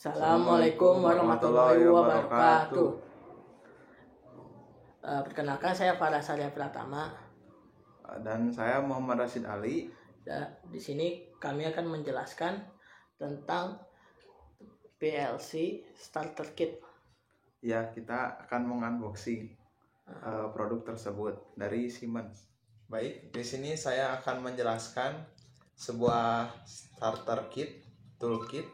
Assalamualaikum warahmatullahi wabarakatuh. Perkenalkan, saya Faras Arya Pratama. Dan saya Muhammad Rashid Ali. Di sini kami akan menjelaskan tentang PLC Starter Kit. Ya, kita akan mengunboxing produk tersebut dari Siemens. Baik, di sini saya akan menjelaskan sebuah starter kit, toolkit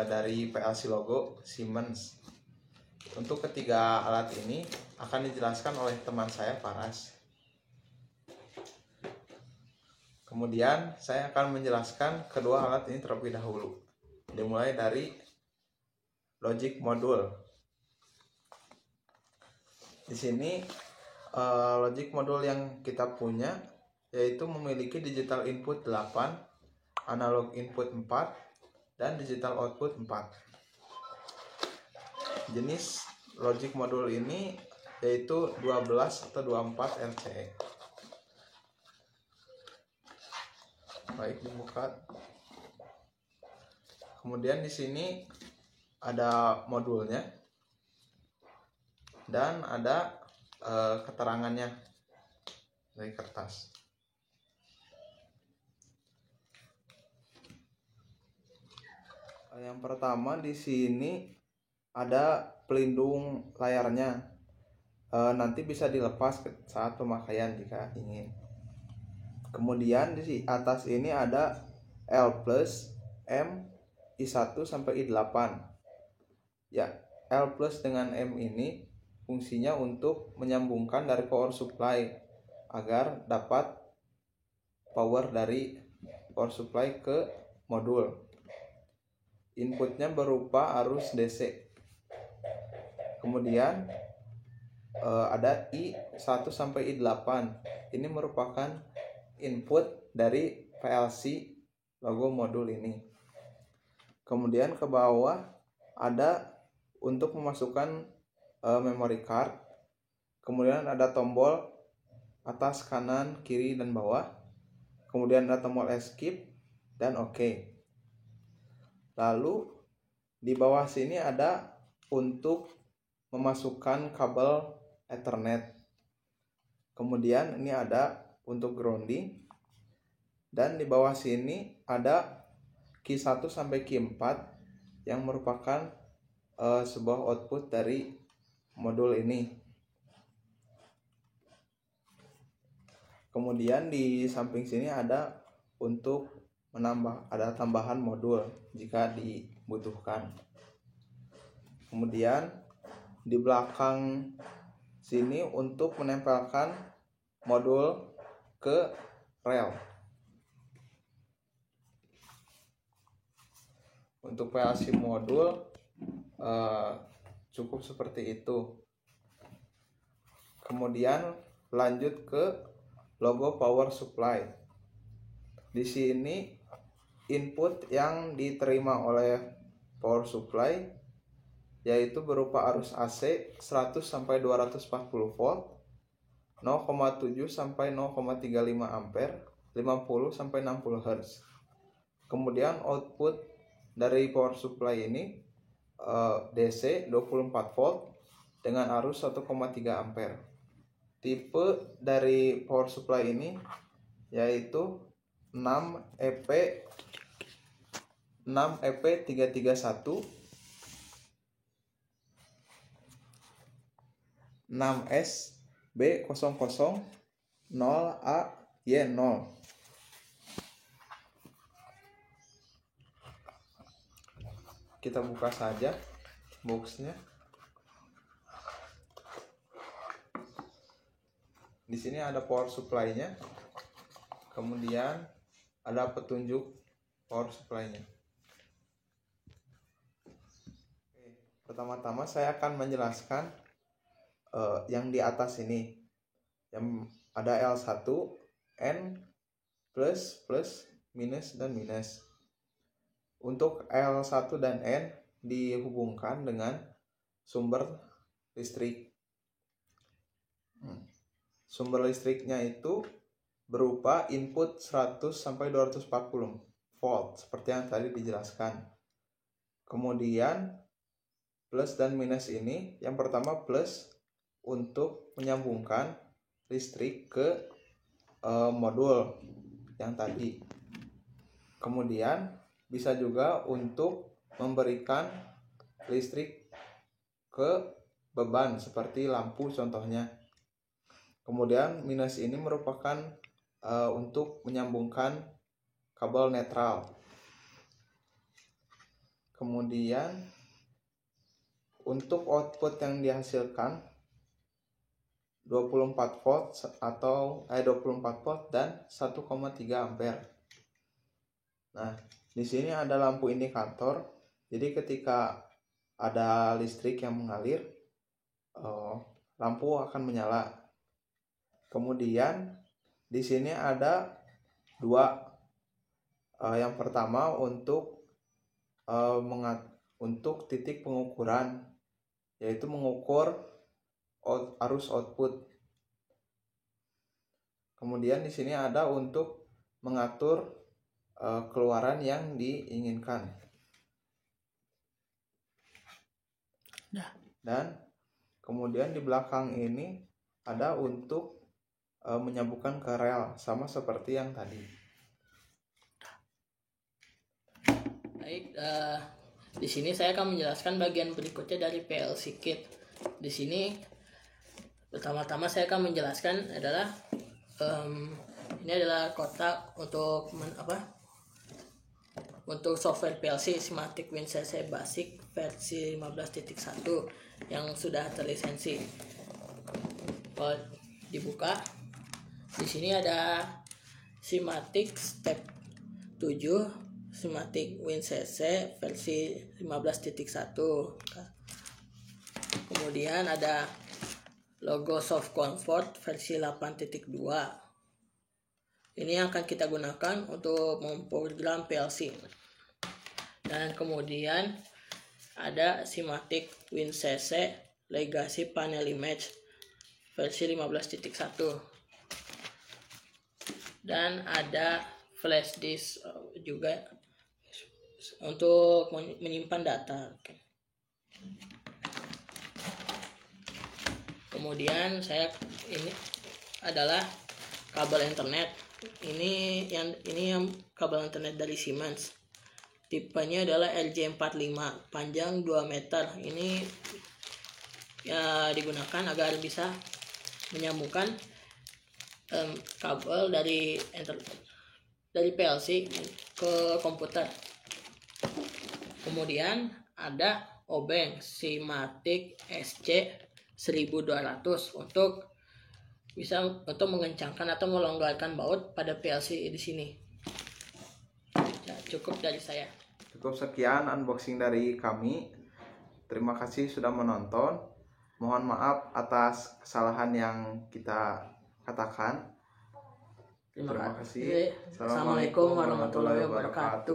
dari PLC logo Siemens. Untuk ketiga alat ini akan dijelaskan oleh teman saya Faras. Kemudian saya akan menjelaskan kedua alat ini terlebih dahulu. Dimulai dari logic module. Di sini logic module yang kita punya yaitu memiliki digital input 8, analog input 4, dan digital output 4. Jenis logic module ini yaitu 12 atau 24 RCE. Baik, dibuka. Kemudian di sini ada modulnya dan ada keterangannya dari kertas. Yang pertama di sini ada pelindung layarnya. Nanti bisa dilepas saat pemakaian jika ingin. Kemudian di atas ini ada L+, M, I1 sampai I8. Ya, L+ dengan M ini fungsinya untuk menyambungkan dari power supply agar dapat power dari power supply ke modul. Inputnya berupa arus DC. Kemudian ada I1 sampai I8. Ini merupakan input dari PLC logo modul ini. Kemudian ke bawah ada untuk memasukkan memory card. Kemudian ada tombol atas, kanan, kiri, dan bawah. Kemudian ada tombol escape dan OK. Lalu di bawah sini ada untuk memasukkan kabel Ethernet. Kemudian ini ada untuk grounding. Dan di bawah sini ada Q1 sampai Q4 yang merupakan sebuah output dari modul ini. Kemudian di samping sini ada untuk ada tambahan modul jika dibutuhkan. Kemudian di belakang sini untuk menempelkan modul ke rel. Untuk PLC modul cukup seperti itu. Kemudian lanjut ke logo power supply. Di sini input yang diterima oleh power supply yaitu berupa arus AC 100 sampai 240 volt, 0,7 sampai 0,35 ampere, 50 sampai 60 Hz. Kemudian output dari power supply ini DC 24 volt dengan arus 1,3 ampere. Tipe dari power supply ini yaitu 6EP331, 6SB000-AY0. Kita buka saja boxnya. Di sini ada power supply-nya. Kemudian ada petunjuk power supply-nya. Pertama-tama saya akan menjelaskan yang di atas ini. Yang ada L1, N, plus, minus, dan minus. Untuk L1 dan N dihubungkan dengan sumber listrik. Sumber listriknya itu berupa input 100 sampai 240 volt seperti yang tadi dijelaskan. Kemudian plus dan minus ini, yang pertama plus untuk menyambungkan listrik ke modul yang tadi. Kemudian bisa juga untuk memberikan listrik ke beban seperti lampu contohnya. Kemudian minus ini merupakan untuk menyambungkan kabel netral. Kemudian untuk output yang dihasilkan 24 volt atau 24 volt dan 1,3 ampere. Nah, di sini ada lampu indikator. Jadi ketika ada listrik yang mengalir, lampu akan menyala. Kemudian di sini ada dua. Yang pertama untuk titik pengukuran, yaitu mengukur arus output. Kemudian di sini ada untuk mengatur keluaran yang diinginkan. Dan kemudian di belakang ini ada untuk menyambungkan ke rel, sama seperti yang tadi. Baik, di sini saya akan menjelaskan bagian berikutnya dari PLC kit. Di sini pertama-tama saya akan menjelaskan adalah ini adalah kotak untuk untuk software PLC SIMATIC WinCC Basic versi 15.1 yang sudah terlisensi. Kalau dibuka, di sini ada SIMATIC Step 7 SIMATIC WinCC versi 15.1. Kemudian ada logo Soft Comfort versi 8.2. Ini yang akan kita gunakan untuk memprogram PLC. Dan kemudian ada SIMATIC WinCC Legacy Panel Image versi 15.1. Dan ada flash disk juga untuk menyimpan data. Kemudian ini adalah kabel internet. Ini yang kabel internet dari Siemens. Tipenya adalah LJ45, panjang 2 meter. Ini ya digunakan agar bisa menyambungkan kabel dari PLC ke komputer. Kemudian ada obeng SIMATIC SC1200 untuk mengencangkan atau melonggarkan baut pada PLC di sini. Ya, cukup dari saya. Cukup sekian unboxing dari kami. Terima kasih sudah menonton. Mohon maaf atas kesalahan yang kita katakan. Terima kasih. Assalamualaikum warahmatullahi wabarakatuh.